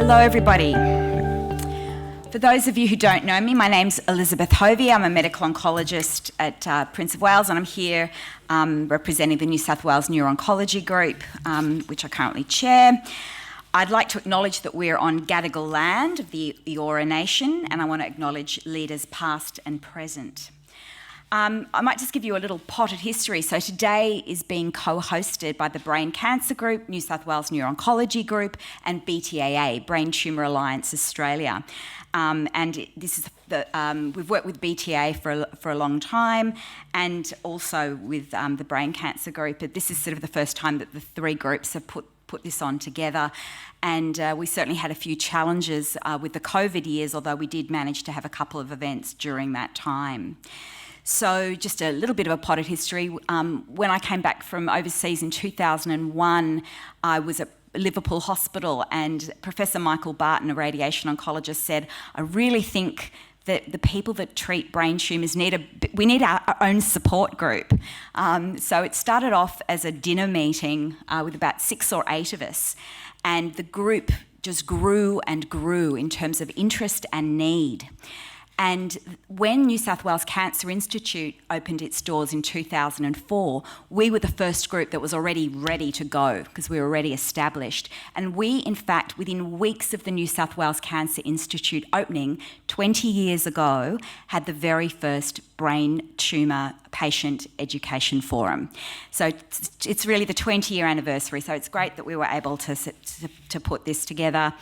Hello everybody. For those of you who don't know me, my name's Elizabeth Hovey. I'm a medical oncologist at Prince of Wales, and I'm here representing the New South Wales Neuro-Oncology group, which I currently chair. I'd like to acknowledge that we're on Gadigal land of the Eora Nation, and I want to acknowledge leaders past and present. I might just give you a little potted history. So today is being co-hosted by the Brain Cancer Group, New South Wales Neuro-Oncology Group, and BTAA, Brain Tumour Alliance Australia. And this is we've worked with BTAA for a long time, and also with the Brain Cancer Group. This is sort of the first time that the three groups have put this on together, and we certainly had a few challenges with the COVID years, although we did manage to have a couple of events during that time. So just a little bit of a potted history. When I came back from overseas in 2001, I was at Liverpool Hospital, and Professor Michael Barton, a radiation oncologist, said, I really think that the people that treat brain tumours we need our own support group. So it started off as a dinner meeting with about 6 or 8 of us, and the group just grew and grew in terms of interest and need. And when New South Wales Cancer Institute opened its doors in 2004, we were the first group that was already ready to go because we were already established. And we, in fact, within weeks of the New South Wales Cancer Institute opening 20 years ago, had the very first brain tumour patient education forum. So it's really the 20-year anniversary. So it's great that we were able to put this together.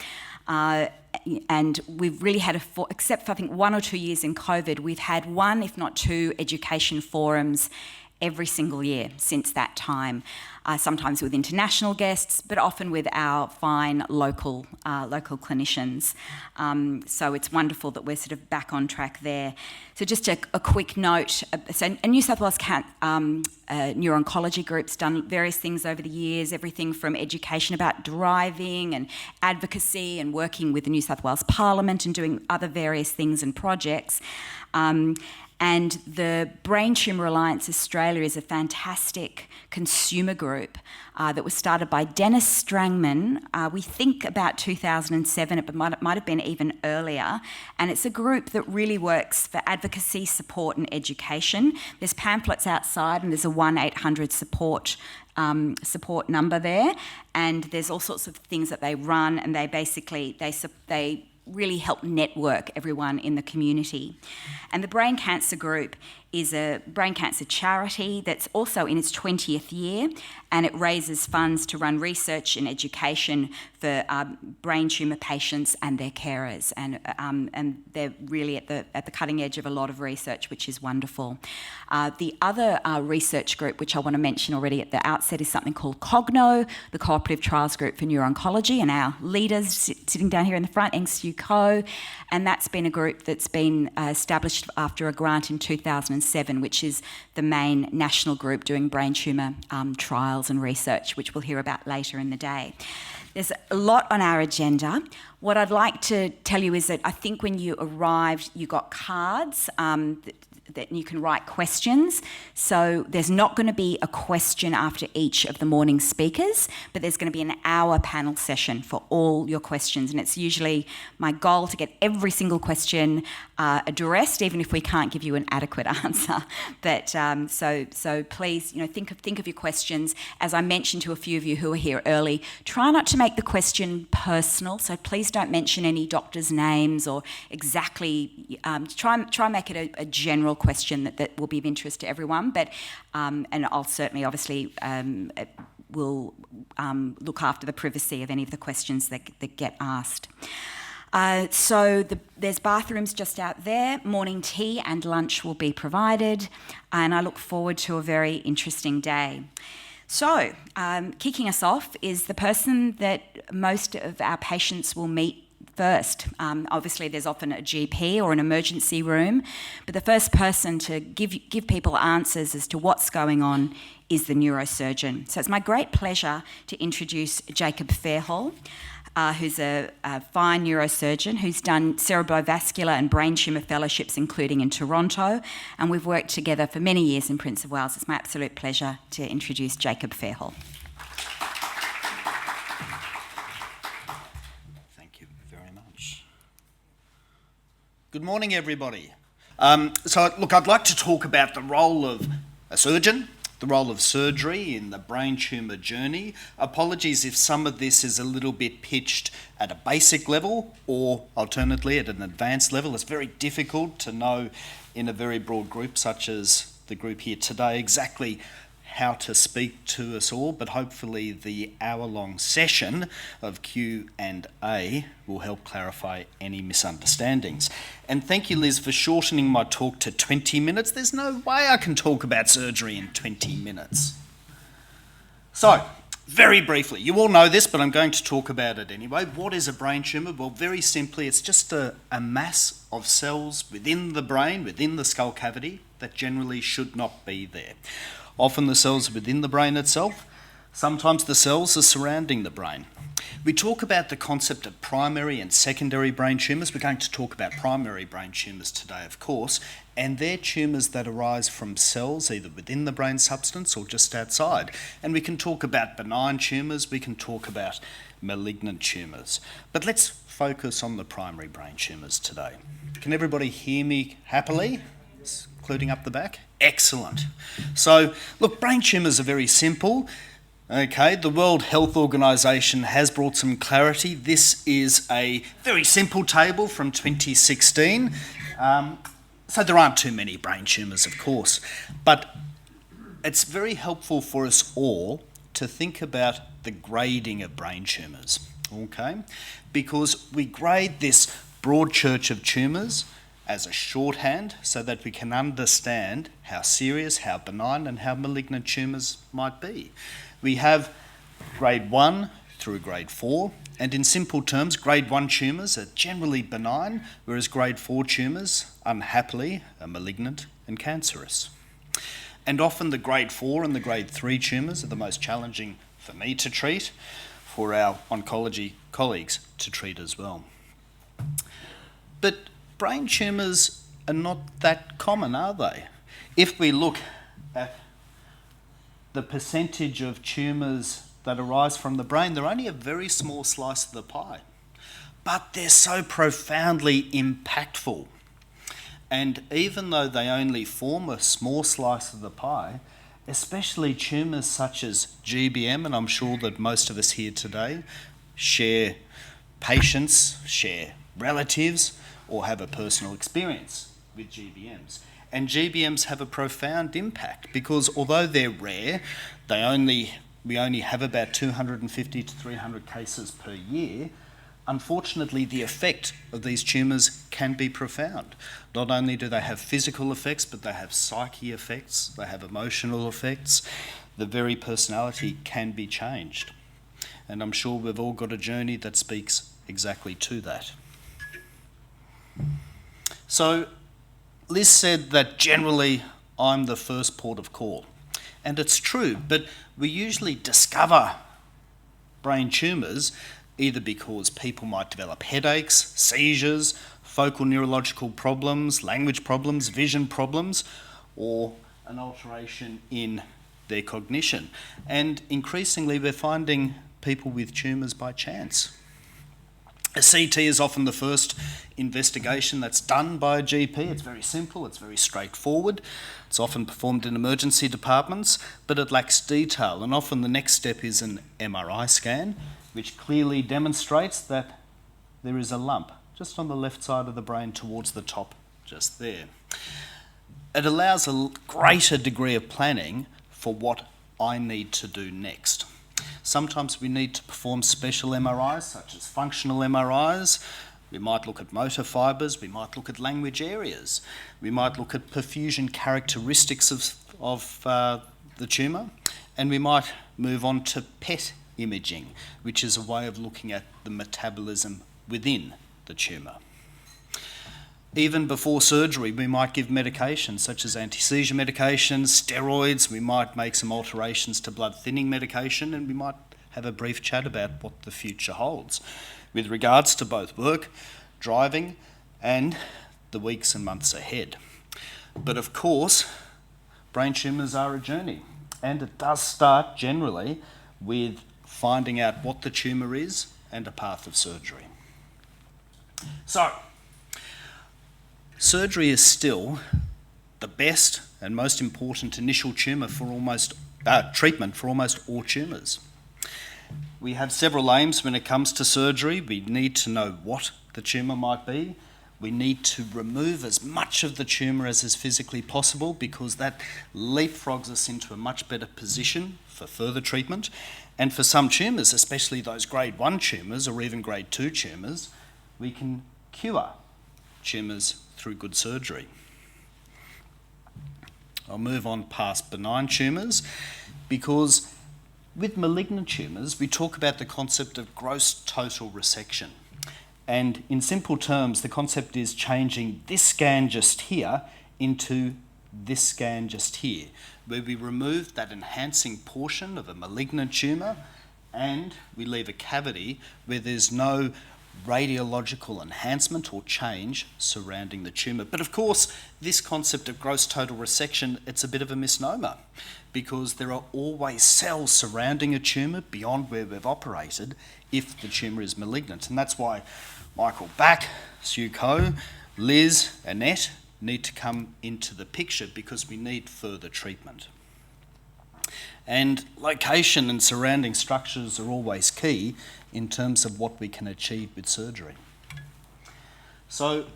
And we've really had except for I think 1 or 2 years in COVID, we've had 1, if not 2, education forums every single year since that time. Sometimes with international guests, but often with our fine local clinicians. So it's wonderful that we're sort of back on track there. So just a quick note. So a New South Wales Neuro-Oncology group's done various things over the years, everything from education about driving and advocacy and working with the New South Wales Parliament and doing other various things and projects. And the Brain Tumour Alliance Australia is a fantastic consumer group that was started by Dennis Strangman, we think about 2007, it might have been even earlier. And it's a group that really works for advocacy, support and education. There's pamphlets outside, and there's a 1-800 support number there. And there's all sorts of things that they run, and they basically, they really help network everyone in the community. And the Brain Cancer Group is a brain cancer charity that's also in its 20th year, and it raises funds to run research and education for brain tumour patients and their carers, and they're really at the cutting edge of a lot of research, which is wonderful. The other research group, which I want to mention already at the outset, is something called COGNO, the Cooperative Trials Group for Neuro-Oncology, and our leaders sitting down here in the front, NSWOG, and that's been a group that's been established after a grant in 2007, which is the main national group doing brain tumour trials and research, which we'll hear about later in the day. There's a lot on our agenda. What I'd like to tell you is that I think when you arrived, you got cards that you can write questions. So there's not going to be a question after each of the morning speakers, but there's going to be an hour panel session for all your questions. And it's usually my goal to get every single question addressed, even if we can't give you an adequate answer. But so please, think of your questions. As I mentioned to a few of you who are here early, try not to make the question personal. So please don't mention any doctors' names or exactly. Try and make it a general question that will be of interest to everyone. But and I'll certainly, obviously, will look after the privacy of any of the questions that get asked. So there's bathrooms just out there. Morning tea and lunch will be provided, and I look forward to a very interesting day. So, kicking us off is the person that most of our patients will meet first. Obviously, there's often a GP or an emergency room, but the first person to give people answers as to what's going on is the neurosurgeon. So it's my great pleasure to introduce Jacob Fairhall, who's a fine neurosurgeon who's done cerebrovascular and brain tumour fellowships, including in Toronto, and we've worked together for many years in Prince of Wales. It's my absolute pleasure to introduce Jacob Fairhall. Thank you. Good morning, everybody. Look, I'd like to talk about the role of a surgeon, the role of surgery in the brain tumour journey. Apologies if some of this is a little bit pitched at a basic level or alternately at an advanced level. It's very difficult to know in a very broad group such as the group here today exactly how to speak to us all, but hopefully the hour-long session of Q&A will help clarify any misunderstandings. And thank you, Liz, for shortening my talk to 20 minutes. There's no way I can talk about surgery in 20 minutes. So, very briefly, you all know this, but I'm going to talk about it anyway. What is a brain tumour? Well, very simply, it's just a mass of cells within the brain, within the skull cavity, that generally should not be there. Often the cells are within the brain itself. Sometimes the cells are surrounding the brain. We talk about the concept of primary and secondary brain tumours. We're going to talk about primary brain tumours today, of course, and they're tumours that arise from cells either within the brain substance or just outside. And we can talk about benign tumours, we can talk about malignant tumours. But let's focus on the primary brain tumours today. Can everybody hear me happily? Including up the back? Excellent. So, look, brain tumours are very simple. Okay, the World Health Organization has brought some clarity. This is a very simple table from 2016. So there aren't too many brain tumours, of course, but it's very helpful for us all to think about the grading of brain tumours, okay? Because we grade this broad church of tumours as a shorthand so that we can understand how serious, how benign and how malignant tumours might be. We have grade 1 through grade 4, and in simple terms, grade 1 tumours are generally benign, whereas grade 4 tumours, unhappily, are malignant and cancerous. And often the grade 4 and the grade 3 tumours are the most challenging for me to treat, for our oncology colleagues to treat as well. But brain tumours are not that common, are they? If we look at the percentage of tumours that arise from the brain, they're only a very small slice of the pie, but they're so profoundly impactful. And even though they only form a small slice of the pie, especially tumours such as GBM, and I'm sure that most of us here today share patients, share relatives, or have a personal experience with GBMs. And GBMs have a profound impact because although they're rare, we only have about 250 to 300 cases per year. Unfortunately, the effect of these tumours can be profound. Not only do they have physical effects, but they have psyche effects, they have emotional effects. The very personality can be changed. And I'm sure we've all got a journey that speaks exactly to that. So, Liz said that generally I'm the first port of call. And it's true, but we usually discover brain tumours either because people might develop headaches, seizures, focal neurological problems, language problems, vision problems, or an alteration in their cognition. And increasingly we're finding people with tumours by chance. A CT is often the first investigation that's done by a GP. It's very simple, it's very straightforward. It's often performed in emergency departments, but it lacks detail. And often the next step is an MRI scan, which clearly demonstrates that there is a lump just on the left side of the brain towards the top, just there. It allows a greater degree of planning for what I need to do next. Sometimes we need to perform special MRIs, such as functional MRIs. We might look at motor fibres, we might look at language areas, we might look at perfusion characteristics of the tumour, and we might move on to PET imaging, which is a way of looking at the metabolism within the tumour. Even before surgery, we might give medications such as anti-seizure medications, steroids, we might make some alterations to blood thinning medication, and we might have a brief chat about what the future holds with regards to both work, driving, and the weeks and months ahead. But of course, brain tumours are a journey, and it does start generally with finding out what the tumour is and a path of surgery. So, surgery is still the best and most important initial treatment for almost all tumours. We have several aims when it comes to surgery. We need to know what the tumour might be. We need to remove as much of the tumour as is physically possible, because that leapfrogs us into a much better position for further treatment. And for some tumours, especially those grade 1 tumours or even grade 2 tumours, we can cure tumours through good surgery. I'll move on past benign tumours, because with malignant tumours, we talk about the concept of gross total resection. And in simple terms, the concept is changing this scan just here into this scan just here, where we remove that enhancing portion of a malignant tumour and we leave a cavity where there's no radiological enhancement or change surrounding the tumour. But of course, this concept of gross total resection, it's a bit of a misnomer, because there are always cells surrounding a tumour beyond where we've operated if the tumour is malignant. And that's why Michael Back, Sue Coe, Liz, Annette need to come into the picture, because we need further treatment. And location and surrounding structures are always key in terms of what we can achieve with surgery. So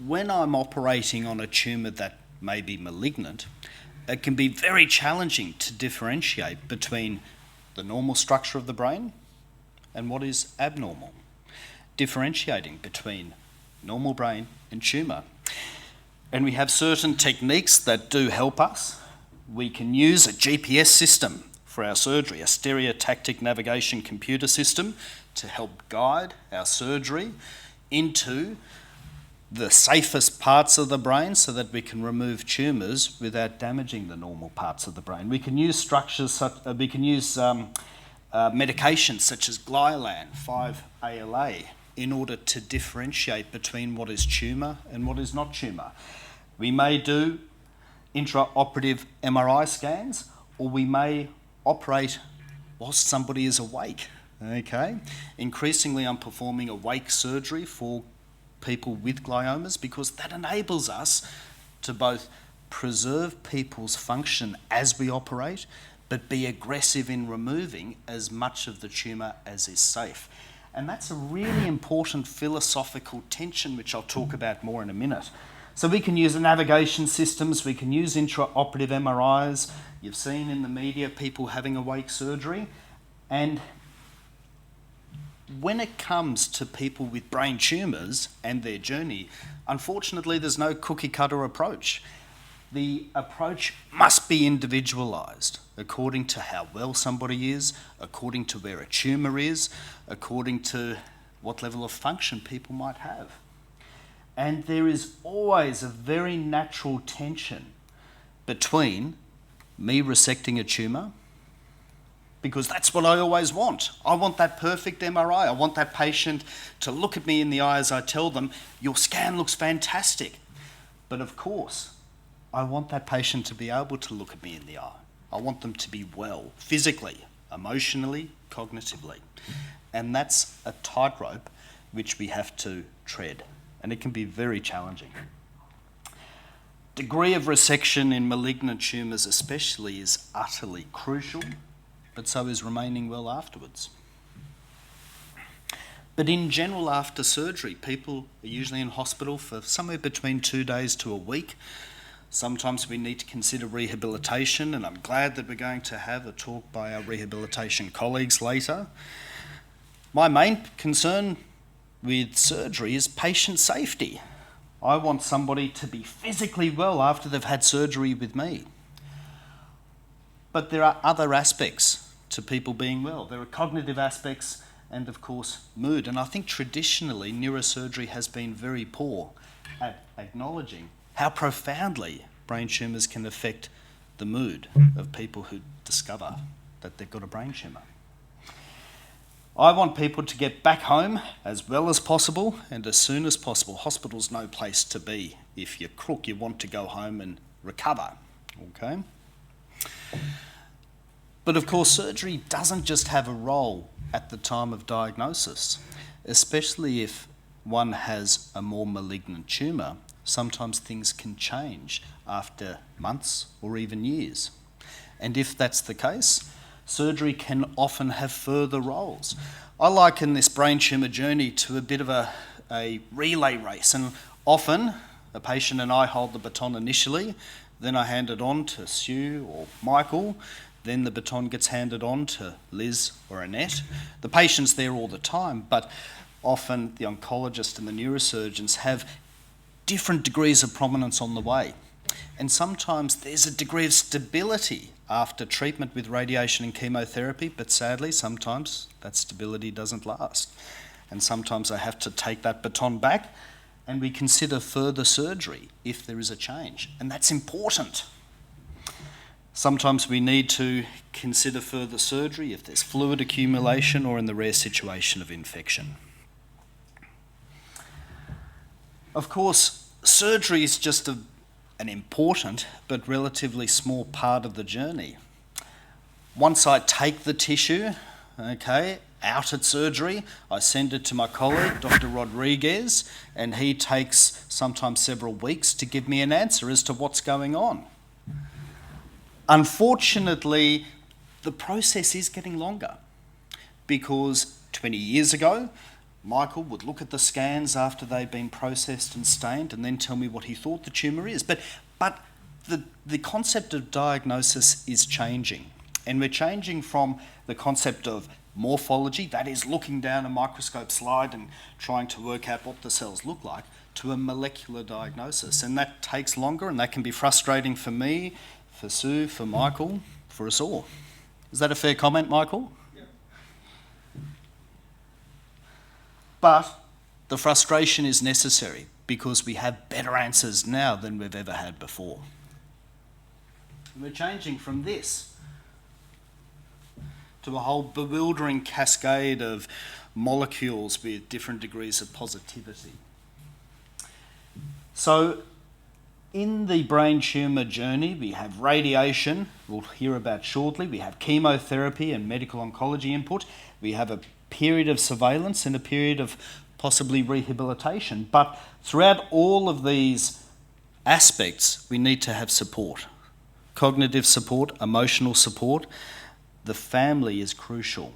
when I'm operating on a tumour that may be malignant, it can be very challenging to differentiate between the normal structure of the brain and what is abnormal, differentiating between normal brain and tumour. And we have certain techniques that do help us. We can use a GPS system for our surgery, a stereotactic navigation computer system, to help guide our surgery into the safest parts of the brain so that we can remove tumours without damaging the normal parts of the brain. We can use medications such as Glialan, 5-ALA, in order to differentiate between what is tumour and what is not tumour. We may do intraoperative MRI scans, or we may operate whilst somebody is awake. Okay? Increasingly, I'm performing awake surgery for people with gliomas, because that enables us to both preserve people's function as we operate, but be aggressive in removing as much of the tumour as is safe. And that's a really important philosophical tension, which I'll talk about more in a minute. So we can use navigation systems, we can use intraoperative MRIs. You've seen in the media people having awake surgery. And when it comes to people with brain tumours and their journey, unfortunately there's no cookie cutter approach. The approach must be individualised according to how well somebody is, according to where a tumour is, according to what level of function people might have. And there is always a very natural tension between me resecting a tumour, because that's what I always want. I want that perfect MRI. I want that patient to look at me in the eye as I tell them, your scan looks fantastic. But of course, I want that patient to be able to look at me in the eye. I want them to be well, physically, emotionally, cognitively. And that's a tightrope which we have to tread. And it can be very challenging. Degree of resection in malignant tumours especially is utterly crucial, but so is remaining well afterwards. But in general, after surgery, people are usually in hospital for somewhere between 2 days to a week. Sometimes we need to consider rehabilitation, and I'm glad that we're going to have a talk by our rehabilitation colleagues later. My main concern with surgery is patient safety. I want somebody to be physically well after they've had surgery with me. But there are other aspects to people being well. There are cognitive aspects and, of course, mood. And I think traditionally neurosurgery has been very poor at acknowledging how profoundly brain tumours can affect the mood of people who discover that they've got a brain tumour. I want people to get back home as well as possible and as soon as possible. Hospital's no place to be. If you're crook, you want to go home and recover, okay? But of course, surgery doesn't just have a role at the time of diagnosis, especially if one has a more malignant tumour. sometimes things can change after months or even years. And if that's the case, surgery can often have further roles. I liken this brain tumour journey to a bit of a relay race, and often a patient and I hold the baton initially, then I hand it on to Sue or Michael, then the baton gets handed on to Liz or Annette. The patient's there all the time, but often the oncologist and the neurosurgeons have different degrees of prominence on the way. And sometimes there's a degree of stability after treatment with radiation and chemotherapy, but sadly sometimes that stability doesn't last. And sometimes I have to take that baton back and we consider further surgery if there is a change. And that's important. Sometimes we need to consider further surgery if there's fluid accumulation or in the rare situation of infection. Of course, surgery is just an important but relatively small part of the journey. Once I take the tissue, out at surgery, I send it to my colleague, Dr. Rodriguez, and he takes sometimes several weeks to give me an answer as to what's going on. Unfortunately, the process is getting longer because 20 years ago, Michael would look at the scans after they'd been processed and stained and then tell me what he thought the tumour is. But the concept of diagnosis is changing. And we're changing from the concept of morphology, that is looking down a microscope slide and trying to work out what the cells look like, to a molecular diagnosis. And that takes longer and that can be frustrating for me, for Sue, for Michael, for us all. Is that a fair comment, Michael? But the frustration is necessary because we have better answers now than we've ever had before. And we're changing from this to a whole bewildering cascade of molecules with different degrees of positivity. So in the brain tumour journey, we have radiation, we'll hear about shortly, we have chemotherapy and medical oncology input, we have a period of surveillance and a period of possibly rehabilitation. But throughout all of these aspects, we need to have support. Cognitive support, emotional support. The family is crucial.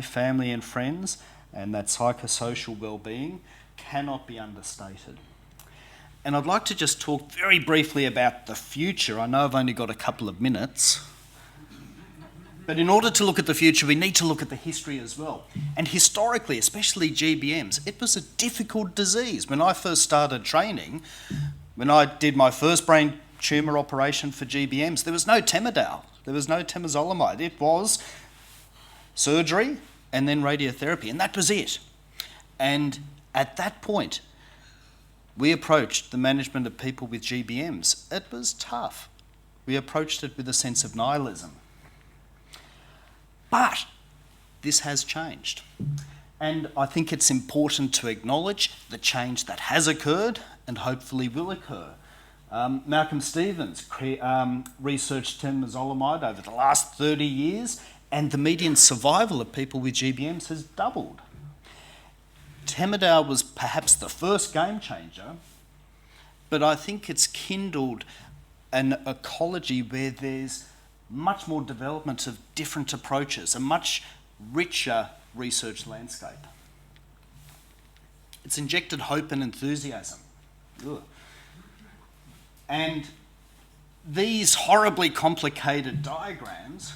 Family and friends and that psychosocial well-being cannot be understated. And I'd like to just talk very briefly about the future. I know I've only got a couple of minutes. But in order to look at the future, we need to look at the history as well. And historically, especially GBMs, it was a difficult disease. When I first started training, when I did my first brain tumour operation for GBMs, there was no Temodal, there was no temozolomide. It was surgery and then radiotherapy, and that was it. And at that point, we approached the management of people with GBMs. It was tough. We approached it with a sense of nihilism. But this has changed. And I think it's important to acknowledge the change that has occurred and hopefully will occur. Malcolm Stevens researched temozolomide over the last 30 years, and the median survival of people with GBMs has doubled. Temodal was perhaps the first game changer, but I think it's kindled an ecology where there's much more development of different approaches, a much richer research landscape. It's injected hope and enthusiasm. Ugh. And these horribly complicated diagrams,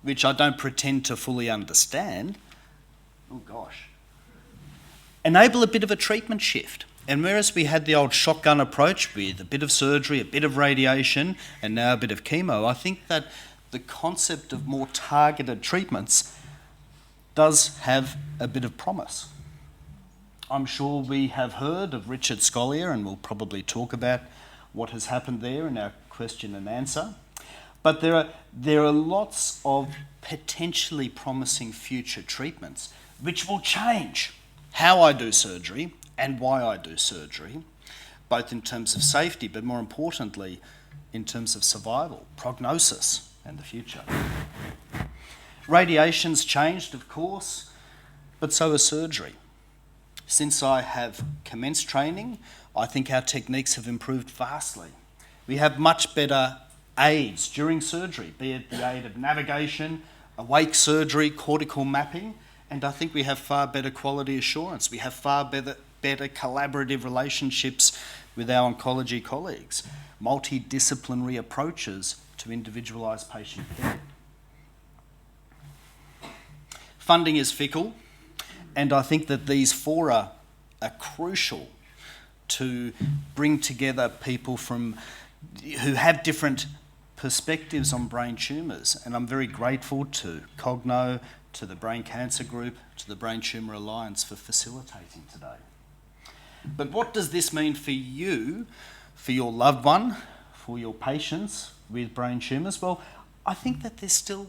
which I don't pretend to fully understand, enable a bit of a treatment shift. And whereas we had the old shotgun approach with a bit of surgery, a bit of radiation, and now a bit of chemo, I think that the concept of more targeted treatments does have a bit of promise. I'm sure we have heard of Richard Scollier, and we'll probably talk about what has happened there in our question and answer. But there are lots of potentially promising future treatments which will change how I do surgery and why I do surgery, both in terms of safety, but more importantly, in terms of survival, prognosis, and the future. Radiation's changed, of course, but so has surgery. Since I have commenced training, I think our techniques have improved vastly. We have much better aids during surgery, be it the aid of navigation, awake surgery, cortical mapping, and I think we have far better quality assurance. We have far better collaborative relationships with our oncology colleagues, multidisciplinary approaches to individualised patient care. Funding is fickle, and I think that these fora are crucial to bring together people who have different perspectives on brain tumours, and I'm very grateful to Cogno, to the Brain Cancer Group, to the Brain Tumour Alliance for facilitating today. But what does this mean for you, for your loved one, for your patients with brain tumours? Well, I think that there's still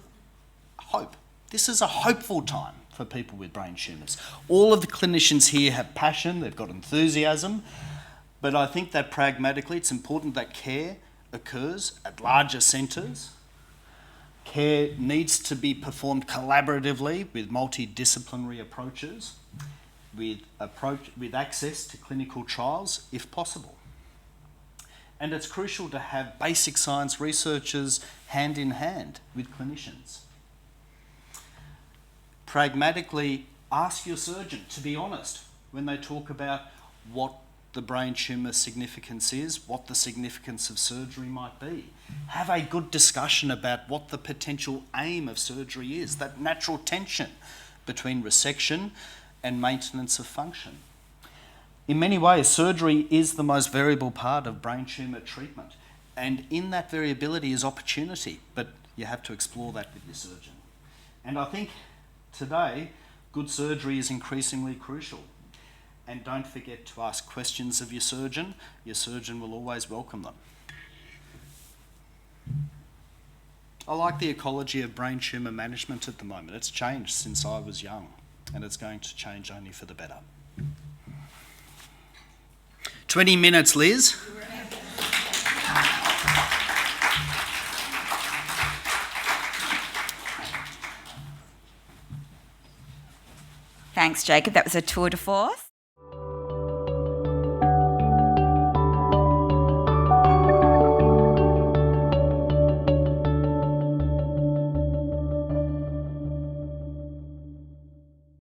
hope. This is a hopeful time for people with brain tumours. All of the clinicians here have passion, they've got enthusiasm, but I think that pragmatically it's important that care occurs at larger centres. Care needs to be performed collaboratively with multidisciplinary approaches, with access to clinical trials if possible. And it's crucial to have basic science researchers hand in hand with clinicians. Pragmatically, ask your surgeon to be honest when they talk about what the brain tumour significance is, what the significance of surgery might be. Have a good discussion about what the potential aim of surgery is, that natural tension between resection and maintenance of function. In many ways, surgery is the most variable part of brain tumour treatment, and in that variability is opportunity, but you have to explore that with your surgeon. And I think today, good surgery is increasingly crucial. And don't forget to ask questions of your surgeon. Your surgeon will always welcome them. I like the ecology of brain tumour management at the moment. It's changed since I was young, and it's going to change only for the better. 20 minutes, Liz. Thanks, Jacob. That was a tour de force.